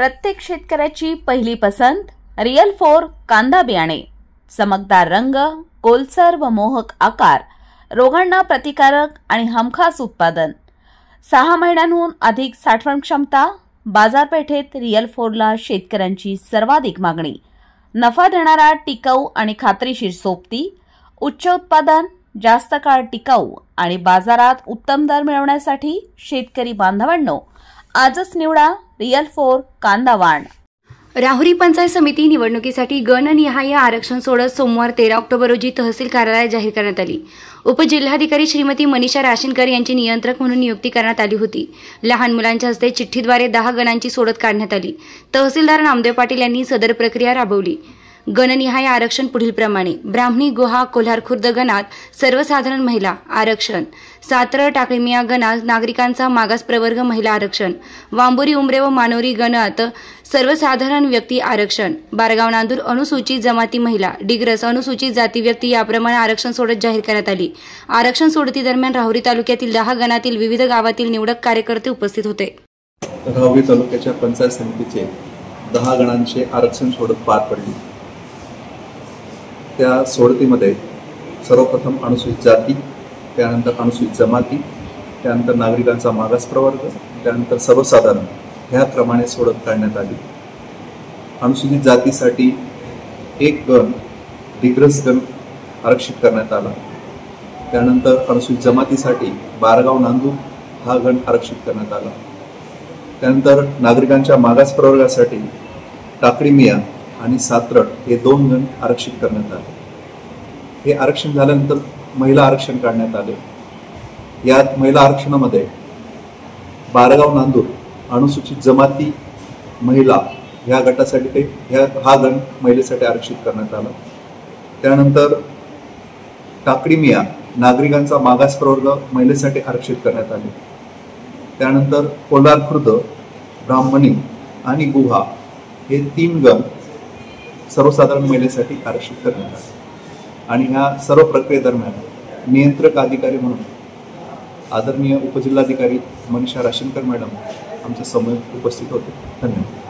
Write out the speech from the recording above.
प्रत्येक शेतकऱ्याची पहिली पसंत रियल 4 कांदा बियाणे। चमकदार रंग, गोलसर व मोहक आकार, रोगांना प्रतिकारक आणि हमखास उत्पादन। 6 महिन्यांहून अधिक साठवण क्षमता। बाजारपेठेत रियल 4 ला शेतकऱ्यांची सर्वाधिक मागणी। नफा देणारा, टिकाऊ आणि खात्रीशीर सोबती। उच्च उत्पादन, जास्त काळ टिकाऊ आणि बाजारात उत्तम दर मिळवण्यासाठी शेतकरी बांधवांनो, आजच निवडा रियल 4 कांदा वाण। राहुरी पंचायत समिती निवडणुकीसाठी गणनिहाय आरक्षण सोडत सोमवार 13 ऑक्टोबर रोजी तहसील कार्यालयात जाहीर करण्यात आली। उपजिल्हाधिकारी श्रीमती मनीषा राशीनकर यांची नियंत्रक म्हणून नियुक्ती करण्यात आली होती। लहान मुलांच्या हस्ते चिठ्ठीद्वारे 10 गणांची सोडत काढण्यात आली। तहसीलदार नामदेव पाटील यांनी सदर प्रक्रिया राबवली। गणनिहाय आरक्षण पुढील प्रमाणे: ब्राह्मणी, गुहा, कोल्हार खुर्द गणात सर्वसाधारण महिला आरक्षण, सातर टाकळीमिया गणात नागरिकांचा मागास प्रवर्ग महिला आरक्षण, वांबोरी उमरे व मानोरी गणात सर्वसाधारण व्यक्ती आरक्षण, बारगाव नांदूर अनुसूचित जमाती महिला, डिग्रस अनुसूचित जाती व्यक्ती याप्रमाणे आरक्षण सोडत जाहीर करण्यात आली। आरक्षण सोडती दरम्यान राहुरी तालुक्यातील 10 गणातील विविध गावातील निवडक कार्यकर्ते उपस्थित होते। राहुरी तालुक्याच्या पंचायत समितीचे 10 गणांचे आरक्षण सोडत पार पडली। त्या सोडतीमध्ये सर्वप्रथम अनुसूचित जाती, त्यानंतर अनुसूचित जमाती, त्यानंतर नागरिकांचा मागास प्रवर्ग, त्यानंतर सर्वसाधारण ह्या क्रमाने सोडत काढण्यात आली। अनुसूचित जातीसाठी 1 गण डिग्रस गण आरक्षित करण्यात आला। त्यानंतर अनुसूचित जमातीसाठी बारगाव नांदूर हा गण आरक्षित करण्यात आला। त्यानंतर नागरिकांच्या मागास प्रवर्गासाठी टाकळीमिया आणि सातरट हे 2 गण आरक्षित करण्यात आले। हे आरक्षण झाल्यानंतर महिला आरक्षण काढण्यात आले। यात महिला आरक्षणामध्ये बारगाव नांदूर अनुसूचित जमाती महिला ह्या गटासाठी हा गण महिलेसाठी आरक्षित करण्यात आला। त्यानंतर टाकळीमिया नागरिकांचा मागास प्रवर्ग महिलेसाठी आरक्षित करण्यात आले। त्यानंतर कोल्हार खुर्द, ब्राह्मणी आणि गुहा हे 3 गण सर्वसाधारण महिलेसाठी आरक्षित करण्यात आले। आणि ह्या सर्व प्रक्रियेदरम्यान नियंत्रक अधिकारी म्हणून आदरणीय उपजिल्हाधिकारी मनीषा राशीनकर मॅडम आमच्या समोर उपस्थित होते। धन्यवाद।